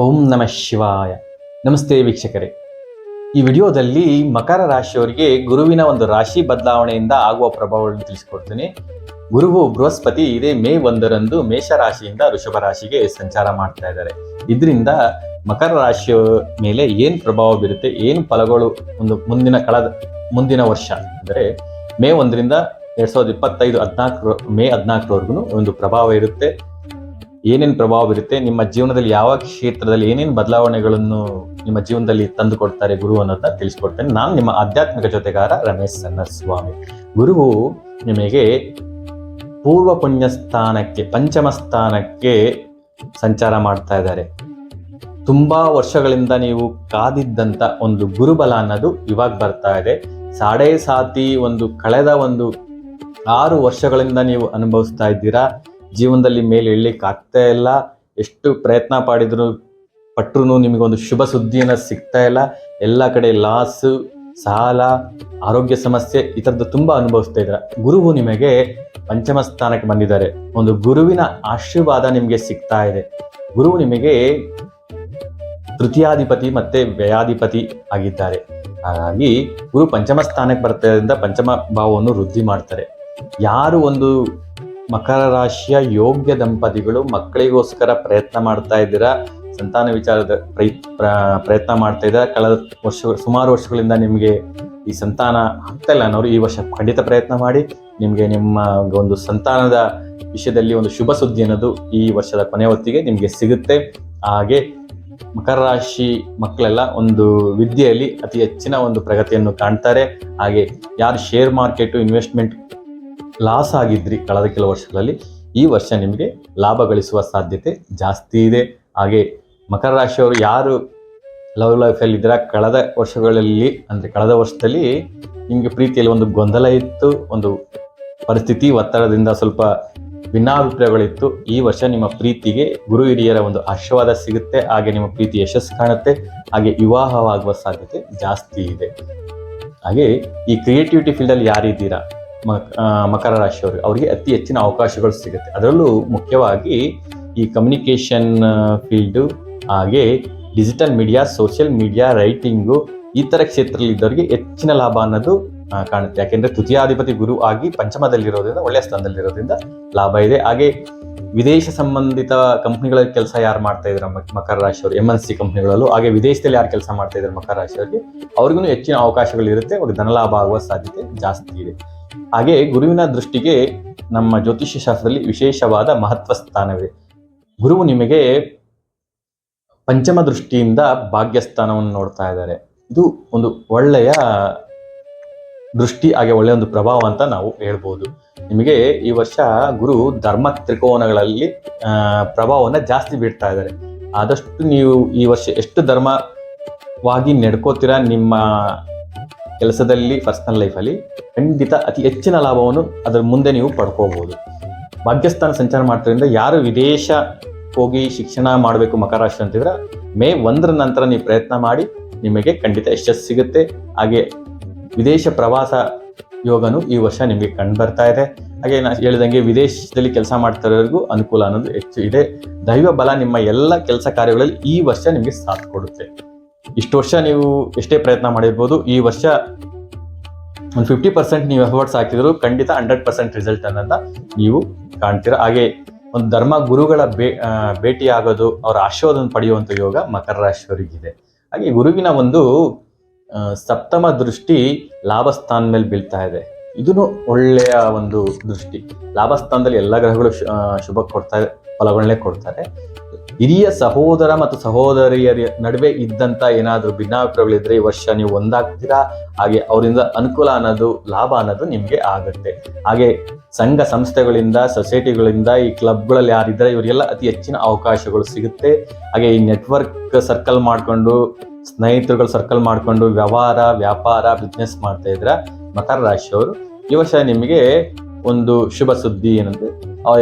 ಓಂ ನಮಃ ಶಿವಾಯ. ನಮಸ್ತೆ ವೀಕ್ಷಕರೇ. ಈ ವಿಡಿಯೋದಲ್ಲಿ ಮಕರ ರಾಶಿಯವರಿಗೆ ಗುರುವಿನ ಒಂದು ರಾಶಿ ಬದಲಾವಣೆಯಿಂದ ಆಗುವ ಪ್ರಭಾವವನ್ನು ತಿಳಿಸಿಕೊಡ್ತೀನಿ. ಗುರುವು ಬೃಹಸ್ಪತಿ ಇದೇ ಮೇ 1ರಂದು ಮೇಷ ರಾಶಿಯಿಂದ ವೃಷಭ ರಾಶಿಗೆ ಸಂಚಾರ ಮಾಡ್ತಾ ಇದ್ದಾರೆ. ಇದರಿಂದ ಮಕರ ರಾಶಿಯ ಮೇಲೆ ಏನು ಪ್ರಭಾವ ಬೀರುತ್ತೆ, ಏನು ಫಲಗಳು ಒಂದು ಮುಂದಿನ ವರ್ಷ ಅಂದರೆ ಮೇ 1ರಿಂದ 2025 ಮೇ 14ರವರೆಗೂ ಒಂದು ಪ್ರಭಾವ ಇರುತ್ತೆ. ಏನೇನು ಪ್ರಭಾವ ಬೀರುತ್ತೆ, ನಿಮ್ಮ ಜೀವನದಲ್ಲಿ ಯಾವ ಕ್ಷೇತ್ರದಲ್ಲಿ ಏನೇನು ಬದಲಾವಣೆಗಳನ್ನು ನಿಮ್ಮ ಜೀವನದಲ್ಲಿ ತಂದು ಕೊಡ್ತಾರೆ ಗುರು ಅನ್ನೋದನ್ನ ತಿಳಿಸ್ಕೊಡ್ತೇನೆ. ನಾನು ನಿಮ್ಮ ಆಧ್ಯಾತ್ಮಿಕ ಜೊತೆಗಾರ ರಮೇಶ್ ಸ್ವಾಮಿ. ಗುರುವು ನಿಮಗೆ ಪೂರ್ವ ಪುಣ್ಯ ಸ್ಥಾನಕ್ಕೆ, ಪಂಚಮ ಸ್ಥಾನಕ್ಕೆ ಸಂಚಾರ ಮಾಡ್ತಾ ಇದ್ದಾರೆ. ತುಂಬಾ ವರ್ಷಗಳಿಂದ ನೀವು ಕಾದಿದ್ದಂತ ಒಂದು ಗುರುಬಲ ಅನ್ನೋದು ಇವಾಗ ಬರ್ತಾ ಇದೆ. ಸಾಡೆ ಸಾತಿ ಕಳೆದ 6 ವರ್ಷಗಳಿಂದ ನೀವು ಅನುಭವಿಸ್ತಾ ಇದ್ದೀರಾ. ಜೀವನದಲ್ಲಿ ಮೇಲೆ ಏಳಲಿಕ್ಕೆ ಆಗ್ತಾ ಇಲ್ಲ. ಎಷ್ಟು ಪ್ರಯತ್ನ ಪಟ್ಟರು ನಿಮಗೊಂದು ಶುಭ ಸುದ್ದಿಯನ್ನು ಸಿಗ್ತಾ ಇಲ್ಲ. ಎಲ್ಲ ಕಡೆ ಲಾಸ್, ಸಾಲ, ಆರೋಗ್ಯ ಸಮಸ್ಯೆ ಈ ಥರದ್ದು ತುಂಬ ಅನುಭವಿಸ್ತಾ ಇದ್ದೀರಾ. ಗುರುವು ನಿಮಗೆ ಪಂಚಮ ಸ್ಥಾನಕ್ಕೆ ಬಂದಿದ್ದಾರೆ. ಒಂದು ಗುರುವಿನ ಆಶೀರ್ವಾದ ನಿಮಗೆ ಸಿಗ್ತಾ ಇದೆ. ಗುರುವು ನಿಮಗೆ ತೃತೀಯಾಧಿಪತಿ ಮತ್ತೆ ವ್ಯಯಾಧಿಪತಿ ಆಗಿದ್ದಾರೆ. ಹಾಗಾಗಿ ಗುರು ಪಂಚಮ ಸ್ಥಾನಕ್ಕೆ ಬರ್ತಾದ್ರಿಂದ ಪಂಚಮ ಭಾವವನ್ನು ವೃದ್ಧಿ ಮಾಡ್ತಾರೆ. ಯಾರು ಮಕರ ರಾಶಿಯ ಯೋಗ್ಯ ದಂಪತಿಗಳು ಮಕ್ಕಳಿಗೋಸ್ಕರ ಪ್ರಯತ್ನ ಮಾಡ್ತಾ ಇದ್ದೀರಾ, ಸಂತಾನ ವಿಚಾರದ ಪ್ರಯತ್ನ ಮಾಡ್ತಾ ಇದ್ದೀರಾ, ಕಳೆದ ಸುಮಾರು ವರ್ಷಗಳಿಂದ ನಿಮಗೆ ಈ ಸಂತಾನ ಆಗ್ತಾ ಇಲ್ಲ ಅನ್ನೋರು ಈ ವರ್ಷ ಖಂಡಿತ ಪ್ರಯತ್ನ ಮಾಡಿ. ನಿಮಗೆ ನಿಮ್ಮ ಒಂದು ಸಂತಾನದ ವಿಷಯದಲ್ಲಿ ಒಂದು ಶುಭ ಸುದ್ದಿ ಅನ್ನೋದು ಈ ವರ್ಷದ ಕೊನೆಯ ಹೊತ್ತಿಗೆ ನಿಮಗೆ ಸಿಗುತ್ತೆ. ಹಾಗೆ ಮಕರ ರಾಶಿ ಮಕ್ಕಳೆಲ್ಲ ವಿದ್ಯೆಯಲ್ಲಿ ಅತಿ ಹೆಚ್ಚಿನ ಪ್ರಗತಿಯನ್ನು ಕಾಣ್ತಾರೆ. ಹಾಗೆ ಯಾರು ಶೇರ್ ಮಾರ್ಕೆಟು ಇನ್ವೆಸ್ಟ್ಮೆಂಟ್ ಲಾಸ್ ಆಗಿದ್ರಿ ಕಳೆದ ಕೆಲವು ವರ್ಷಗಳಲ್ಲಿ, ಈ ವರ್ಷ ನಿಮಗೆ ಲಾಭ ಗಳಿಸುವ ಸಾಧ್ಯತೆ ಜಾಸ್ತಿ ಇದೆ. ಹಾಗೆ ಮಕರ ರಾಶಿಯವರು ಯಾರು ಲವ್ ಲೈಫಲ್ಲಿ ಇದ್ದೀರಾ, ಕಳೆದ ವರ್ಷದಲ್ಲಿ ನಿಮಗೆ ಪ್ರೀತಿಯಲ್ಲಿ ಗೊಂದಲ ಇತ್ತು, ಪರಿಸ್ಥಿತಿ ಒತ್ತಡದಿಂದ ಸ್ವಲ್ಪ ಭಿನ್ನಾಭಿಪ್ರಾಯಗಳಿತ್ತು. ಈ ವರ್ಷ ನಿಮ್ಮ ಪ್ರೀತಿಗೆ ಗುರು ಹಿರಿಯರ ಆಶೀರ್ವಾದ ಸಿಗುತ್ತೆ. ಹಾಗೆ ನಿಮ್ಮ ಪ್ರೀತಿ ಯಶಸ್ಸು ಕಾಣುತ್ತೆ. ಹಾಗೆ ವಿವಾಹವಾಗುವ ಸಾಧ್ಯತೆ ಜಾಸ್ತಿ ಇದೆ. ಹಾಗೆ ಈ ಕ್ರಿಯೇಟಿವಿಟಿ ಫೀಲ್ಡಲ್ಲಿ ಯಾರಿದ್ದೀರಾ ಮಕರ ರಾಶಿಯವರು, ಅವರಿಗೆ ಅತಿ ಹೆಚ್ಚಿನ ಅವಕಾಶಗಳು ಸಿಗುತ್ತೆ. ಅದರಲ್ಲೂ ಮುಖ್ಯವಾಗಿ ಈ ಕಮ್ಯುನಿಕೇಷನ್ ಫೀಲ್ಡು, ಹಾಗೆ digital media, social media, writing ಈ ಥರ ಕ್ಷೇತ್ರದಲ್ಲಿ ಇದ್ದವರಿಗೆ ಹೆಚ್ಚಿನ ಲಾಭ ಅನ್ನೋದು ಕಾಣುತ್ತೆ. ಯಾಕೆಂದರೆ ತೃತೀಯಾಧಿಪತಿ ಗುರು ಆಗಿ ಪಂಚಮದಲ್ಲಿರೋದ್ರಿಂದ, ಒಳ್ಳೆಯ ಸ್ಥಾನದಲ್ಲಿರೋದ್ರಿಂದ ಲಾಭ ಇದೆ. ಹಾಗೆ ವಿದೇಶ ಸಂಬಂಧಿತ ಕಂಪ್ನಿಗಳಲ್ಲಿ ಕೆಲಸ ಯಾರು ಮಾಡ್ತಾ ಇದ್ದಾರೆ ಮಕರ ರಾಶಿಯವರು, MNC ಕಂಪ್ನಿಗಳಲ್ಲೂ, ಹಾಗೆ ವಿದೇಶದಲ್ಲಿ ಯಾರು ಕೆಲಸ ಮಾಡ್ತಾ ಇದ್ದಾರೆ ಮಕರ ರಾಶಿಯವರಿಗೆ, ಅವ್ರಿಗೂ ಹೆಚ್ಚಿನ ಅವಕಾಶಗಳಿರುತ್ತೆ. ಅವ್ರಿಗೆ ಧನಲಾಭ ಆಗುವ ಸಾಧ್ಯತೆ ಜಾಸ್ತಿ ಇದೆ. ಹಾಗೆ ಗುರುವಿನ ದೃಷ್ಟಿಗೆ ನಮ್ಮ ಜ್ಯೋತಿಷ್ಯ ಶಾಸ್ತ್ರದಲ್ಲಿ ವಿಶೇಷವಾದ ಮಹತ್ವ ಸ್ಥಾನವಿದೆ. ಗುರುವು ನಿಮಗೆ ಪಂಚಮ ದೃಷ್ಟಿಯಿಂದ ಭಾಗ್ಯಸ್ಥಾನವನ್ನು ನೋಡ್ತಾ ಇದ್ದಾರೆ. ಇದು ಒಳ್ಳೆಯ ದೃಷ್ಟಿ, ಹಾಗೆ ಒಳ್ಳೆಯ ಪ್ರಭಾವ ಅಂತ ನಾವು ಹೇಳ್ಬೋದು. ನಿಮಗೆ ಈ ವರ್ಷ ಗುರು ಧರ್ಮ ತ್ರಿಕೋನಗಳಲ್ಲಿ ಪ್ರಭಾವವನ್ನು ಜಾಸ್ತಿ ಬೀಳ್ತಾ ಇದ್ದಾರೆ. ಆದಷ್ಟು ನೀವು ಈ ವರ್ಷ ಎಷ್ಟು ಧರ್ಮವಾಗಿ ನಡ್ಕೋತೀರಾ ನಿಮ್ಮ ಕೆಲಸದಲ್ಲಿ, ಪರ್ಸನಲ್ ಲೈಫಲ್ಲಿ, ಖಂಡಿತ ಅತಿ ಹೆಚ್ಚಿನ ಲಾಭವನ್ನು ಅದರ ಮುಂದೆ ನೀವು ಪಡ್ಕೋಬಹುದು. ಭಾಗ್ಯಸ್ಥಾನ ಸಂಚಾರ ಮಾಡ್ತಿರೋದ್ರಿಂದ ಯಾರು ವಿದೇಶ ಹೋಗಿ ಶಿಕ್ಷಣ ಮಾಡಬೇಕು ಮಕರ ರಾಶಿ ಅಂತಿದ್ರೆ, ಮೇ 1ರ ನಂತರ ನೀವು ಪ್ರಯತ್ನ ಮಾಡಿ, ನಿಮಗೆ ಖಂಡಿತ ಯಶಸ್ಸು ಸಿಗುತ್ತೆ. ಹಾಗೆ ವಿದೇಶ ಪ್ರವಾಸ ಯೋಗನೂ ಈ ವರ್ಷ ನಿಮಗೆ ಕಂಡು ಬರ್ತಾ ಇದೆ. ಹಾಗೆ ನಾನು ಹೇಳಿದಂಗೆ ವಿದೇಶದಲ್ಲಿ ಕೆಲಸ ಮಾಡ್ತಿರೋರಿಗೂ ಅನುಕೂಲ ಅನ್ನೋದು ಹೆಚ್ಚು ಇದೆ. ದೈವ ಬಲ ನಿಮ್ಮ ಎಲ್ಲ ಕೆಲಸ ಕಾರ್ಯಗಳಲ್ಲಿ ಈ ವರ್ಷ ನಿಮಗೆ ಸಾಥ್ ಕೊಡುತ್ತೆ. ಇಷ್ಟು ವರ್ಷ ನೀವು ಎಷ್ಟೇ ಪ್ರಯತ್ನ ಮಾಡಿರ್ಬೋದು, ಈ ವರ್ಷ 50% ನೀವು ಎಫರ್ಟ್ಸ್ ಹಾಕಿದ್ರು ಖಂಡಿತ 100% ರಿಸಲ್ಟ್ ಅನ್ನೋದನ್ನ ನೀವು ಕಾಣ್ತೀರಾ. ಹಾಗೆ ಧರ್ಮ ಗುರುಗಳ ಭೇಟಿ ಆಗೋದು, ಅವರ ಆಶೀರ್ವಾದ ಪಡೆಯುವಂಥ ಯೋಗ ಮಕರ ರಾಶಿಯವರಿಗಿದೆ. ಹಾಗೆ ಗುರುವಿನ ಸಪ್ತಮ ದೃಷ್ಟಿ ಲಾಭಸ್ಥಾನ ಮೇಲೆ ಬೀಳ್ತಾ ಇದೆ. ಇದೂ ಒಳ್ಳೆಯ ದೃಷ್ಟಿ. ಲಾಭಸ್ಥಾನದಲ್ಲಿ ಎಲ್ಲ ಗ್ರಹಗಳು ಶುಭ ಫಲಗಳನ್ನೇ ಕೊಡ್ತಾರೆ. ಹಿರಿಯ ಸಹೋದರ ಮತ್ತು ಸಹೋದರಿಯರ ನಡುವೆ ಇದ್ದಂಥ ಏನಾದರೂ ಭಿನ್ನಾಭಿಪ್ರಾಯಗಳಿದ್ರೆ ಈ ವರ್ಷ ನೀವು ಒಂದಾಗ್ತೀರಾ. ಹಾಗೆ ಅವರಿಂದ ಅನುಕೂಲ ಅನ್ನೋದು, ಲಾಭ ಅನ್ನೋದು ನಿಮಗೆ ಆಗುತ್ತೆ. ಹಾಗೆ ಸಂಘ ಸಂಸ್ಥೆಗಳಿಂದ, ಸೊಸೈಟಿಗಳಿಂದ, ಈ ಕ್ಲಬ್ಗಳಲ್ಲಿ ಯಾರಿದ್ದಾರೆ ಇವರಿಗೆಲ್ಲ ಅತಿ ಹೆಚ್ಚಿನ ಅವಕಾಶಗಳು ಸಿಗುತ್ತೆ. ಹಾಗೆ ಈ ನೆಟ್ವರ್ಕ್ ಸರ್ಕಲ್ ಮಾಡಿಕೊಂಡು, ಸ್ನೇಹಿತರುಗಳು ಸರ್ಕಲ್ ಮಾಡಿಕೊಂಡು ವ್ಯಾಪಾರ ಬಿಸ್ನೆಸ್ ಮಾಡ್ತಾ ಇದ್ರೆ ಮಕರ ರಾಶಿಯವರು, ಈ ವರ್ಷ ನಿಮಗೆ ಶುಭ ಸುದ್ದಿ ಏನಂದ್ರೆ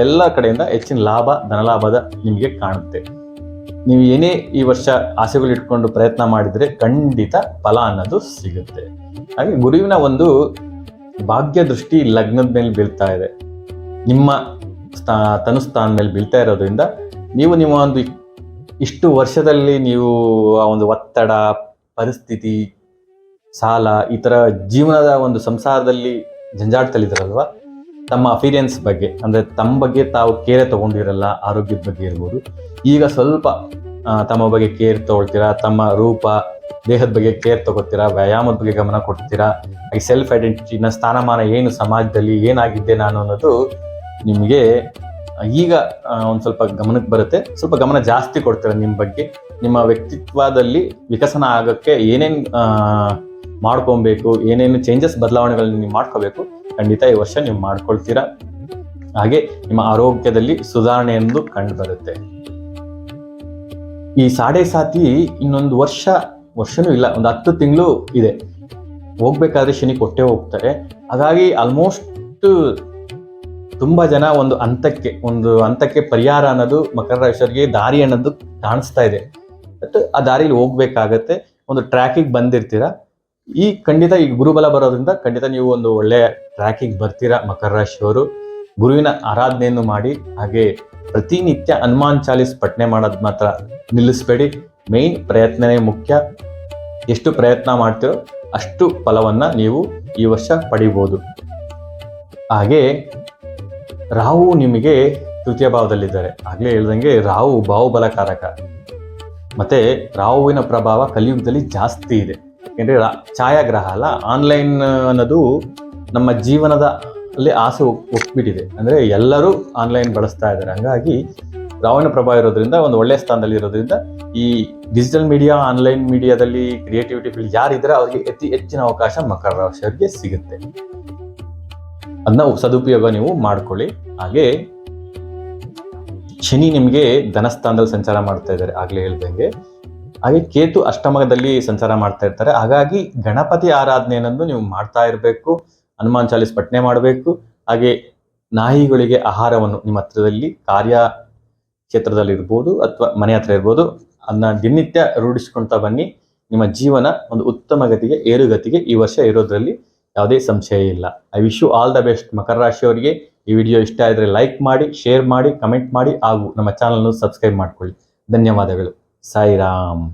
ಎಲ್ಲ ಕಡೆಯಿಂದ ಹೆಚ್ಚಿನ ಲಾಭ, ಧನಲಾಭದ ನಿಮಗೆ ಕಾಣುತ್ತೆ. ನೀವು ಏನೇ ಈ ವರ್ಷ ಆಸೆಗಳು ಇಟ್ಕೊಂಡು ಪ್ರಯತ್ನ ಮಾಡಿದರೆ ಖಂಡಿತ ಫಲ ಅನ್ನೋದು ಸಿಗುತ್ತೆ. ಹಾಗೆ ಗುರುವಿನ ಭಾಗ್ಯ ದೃಷ್ಟಿ ಲಗ್ನದ ಮೇಲೆ ಬೀಳ್ತಾ ಇದೆ. ನಿಮ್ಮ ತನುಸ್ಥಾನ ಮೇಲೆ ಬೀಳ್ತಾ ಇರೋದ್ರಿಂದ ನೀವು ನಿಮ್ಮ ಇಷ್ಟು ವರ್ಷದಲ್ಲಿ ನೀವು ಆ ಒಂದು ಒತ್ತಡ, ಪರಿಸ್ಥಿತಿ, ಸಾಲ ಈ ಥರ ಜೀವನದ ಒಂದು ಸಂಸಾರದಲ್ಲಿ ಜಂಜಾಟದಲ್ಲಿದ್ದಾರಲ್ವ, ತಮ್ಮ ಅಪಿರಿಯನ್ಸ್ ಬಗ್ಗೆ ಅಂದರೆ ತಮ್ಮ ಬಗ್ಗೆ ತಾವು ಕೇರೆ ತಗೊಂಡಿರಲ್ಲ, ಆರೋಗ್ಯದ ಬಗ್ಗೆ ಇರ್ಬೋದು. ಈಗ ಸ್ವಲ್ಪ ತಮ್ಮ ಬಗ್ಗೆ ಕೇರ್ ತಗೊಳ್ತೀರಾ, ತಮ್ಮ ರೂಪ ದೇಹದ ಬಗ್ಗೆ ಕೇರ್ ತಗೋತೀರಾ, ವ್ಯಾಯಾಮದ ಬಗ್ಗೆ ಗಮನ ಕೊಡ್ತೀರಾ, ಈ ಸೆಲ್ಫ್ ಐಡೆಂಟಿಟಿನ ಸ್ಥಾನಮಾನ ಏನು ಸಮಾಜದಲ್ಲಿ ಏನಾಗಿದ್ದೆ ನಾನು ಅನ್ನೋದು ನಿಮಗೆ ಈಗ ಒಂದು ಸ್ವಲ್ಪ ಗಮನಕ್ಕೆ ಬರುತ್ತೆ. ಸ್ವಲ್ಪ ಗಮನ ಜಾಸ್ತಿ ಕೊಡ್ತೀರಾ ನಿಮ್ಮ ಬಗ್ಗೆ, ನಿಮ್ಮ ವ್ಯಕ್ತಿತ್ವದಲ್ಲಿ ವಿಕಸನ ಆಗೋಕ್ಕೆ ಏನೇನು ಮಾಡ್ಕೊಬೇಕು, ಏನೇನು ಚೇಂಜಸ್ ಬದಲಾವಣೆಗಳನ್ನ ನೀವು ಮಾಡ್ಕೋಬೇಕು, ಖಂಡಿತ ಈ ವರ್ಷ ನೀವು ಮಾಡ್ಕೊಳ್ತೀರಾ. ಹಾಗೆ ನಿಮ್ಮ ಆರೋಗ್ಯದಲ್ಲಿ ಸುಧಾರಣೆ ಎಂದು ಕಂಡು ಬರುತ್ತೆ. ಈ ಸಾಡೆ ಸಾತಿ ಇನ್ನೊಂದು ವರ್ಷನೂ ಇಲ್ಲ, ಒಂದು 10 ತಿಂಗಳು ಇದೆ. ಹೋಗ್ಬೇಕಾದ್ರೆ ಶನಿ ಕೊಟ್ಟೆ ಹೋಗ್ತಾರೆ. ಹಾಗಾಗಿ ಆಲ್ಮೋಸ್ಟ್ ತುಂಬಾ ಜನ ಒಂದು ಹಂತಕ್ಕೆ ಪರಿಹಾರ ಅನ್ನೋದು ಮಕರ ರಾಶಿಯವರಿಗೆ ದಾರಿ ಅನ್ನೋದು ಕಾಣಿಸ್ತಾ ಇದೆ. ಬಟ್ ಆ ದಾರಿಲಿ ಹೋಗ್ಬೇಕಾಗತ್ತೆ. ಒಂದು ಟ್ರ್ಯಾಕಿಗೆ ಬಂದಿರ್ತೀರಾ. ಖಂಡಿತ ಈ ಗುರುಬಲ ಬರೋದ್ರಿಂದ ಖಂಡಿತ ನೀವು ಒಂದು ಒಳ್ಳೆಯ ಟ್ರ್ಯಾಕಿಗೆ ಬರ್ತೀರಾ. ಮಕರ ರಾಶಿಯವರು ಗುರುವಿನ ಆರಾಧನೆಯನ್ನು ಮಾಡಿ, ಹಾಗೆ ಪ್ರತಿನಿತ್ಯ ಹನುಮಾನ್ ಚಾಲೀಸ್ ಪಠನೆ ಮಾಡೋದು ಮಾತ್ರ ನಿಲ್ಲಿಸ್ಬೇಡಿ. ಮೇನ್ ಪ್ರಯತ್ನನೇ ಮುಖ್ಯ. ಎಷ್ಟು ಪ್ರಯತ್ನ ಮಾಡ್ತೀರೋ ಅಷ್ಟು ಫಲವನ್ನ ನೀವು ಈ ವರ್ಷ ಪಡಿಬೋದು. ಹಾಗೆ ರಾಹು ನಿಮಗೆ ತೃತೀಯ ಭಾವದಲ್ಲಿದ್ದಾರೆ. ಆಗಲೇ ಹೇಳ್ದಂಗೆ ರಾಹು ಬಾಹುಬಲಕಾರಕ. ಮತ್ತೆ ರಾಹುವಿನ ಪ್ರಭಾವ ಕಲಿಯುಗದಲ್ಲಿ ಜಾಸ್ತಿ ಇದೆ. ಯಾಕೆಂದ್ರೆ ಛಾಯಾಗ್ರಹ ಅಲ್ಲ, ಆನ್ಲೈನ್ ಅನ್ನೋದು ನಮ್ಮ ಜೀವನದ ಅಲ್ಲಿ ಆಸೆ ಒಪ್ಪಿಬಿಟ್ಟಿದೆ. ಅಂದರೆ ಎಲ್ಲರೂ ಆನ್ಲೈನ್ ಬಳಸ್ತಾ ಇದ್ದಾರೆ. ಹಂಗಾಗಿ ರಾಹುವಿನ ಪ್ರಭಾವ ಇರೋದ್ರಿಂದ ಒಂದು ಒಳ್ಳೆಯ ಸ್ಥಾನದಲ್ಲಿ ಇರೋದ್ರಿಂದ ಈ ಡಿಜಿಟಲ್ ಮೀಡಿಯಾ, ಆನ್ಲೈನ್ ಮೀಡಿಯಾದಲ್ಲಿ ಕ್ರಿಯೇಟಿವಿಟಿ ಫೀಲ್ಡ್ ಯಾರಿದ್ರೆ ಅವ್ರಿಗೆ ಹೆಚ್ಚಿನ ಅವಕಾಶ ಮಕರ ರಾಶಿಯವರಿಗೆ ಸಿಗುತ್ತೆ. ಅದನ್ನ ಸದುಪಯೋಗ ನೀವು ಮಾಡ್ಕೊಳ್ಳಿ. ಹಾಗೆ ಶನಿ ನಿಮಗೆ ಧನಸ್ಥಾನದಲ್ಲಿ ಸಂಚಾರ ಮಾಡ್ತಾ ಇದ್ದಾರೆ, ಆಗ್ಲೇ ಹೇಳ್ದಂಗೆ. ಹಾಗೆ ಕೇತು ಅಷ್ಟಮದಲ್ಲಿ ಸಂಚಾರ ಮಾಡ್ತಾ ಇರ್ತಾರೆ. ಹಾಗಾಗಿ ಗಣಪತಿ ಆರಾಧನೆ ಅನ್ನೋದು ನೀವು ಮಾಡ್ತಾ ಇರಬೇಕು. ಹನುಮಾನ್ ಚಾಲೀಸ್ ಪಠನೆ ಮಾಡಬೇಕು. ಹಾಗೆ ನಾಯಿಗಳಿಗೆ ಆಹಾರವನ್ನು ನಿಮ್ಮ ಹತ್ರದಲ್ಲಿ ಕಾರ್ಯ ಕ್ಷೇತ್ರದಲ್ಲಿ ಇರ್ಬೋದು ಅಥವಾ ಮನೆ ಹತ್ರ ಇರ್ಬೋದು, ಅದನ್ನ ದಿನನಿತ್ಯ ರೂಢಿಸ್ಕೊಳ್ತಾ ಬನ್ನಿ. ನಿಮ್ಮ ಜೀವನ ಒಂದು ಉತ್ತಮ ಗತಿಗೆ, ಏರುಗತಿಗೆ ಈ ವರ್ಷ ಇರೋದ್ರಲ್ಲಿ ಯಾವುದೇ ಸಂಶಯ ಇಲ್ಲ. I wish you all the best. ಮಕರ ರಾಶಿಯವರಿಗೆ ಈ ವಿಡಿಯೋ ಇಷ್ಟ ಆದರೆ ಲೈಕ್ ಮಾಡಿ, ಶೇರ್ ಮಾಡಿ, ಕಮೆಂಟ್ ಮಾಡಿ, ಹಾಗೂ ನಮ್ಮ ಚಾನಲ್ನ ಸಬ್ಸ್ಕ್ರೈಬ್ ಮಾಡ್ಕೊಳ್ಳಿ. ಧನ್ಯವಾದಗಳು. ಸಾಯಿರಾಮ್.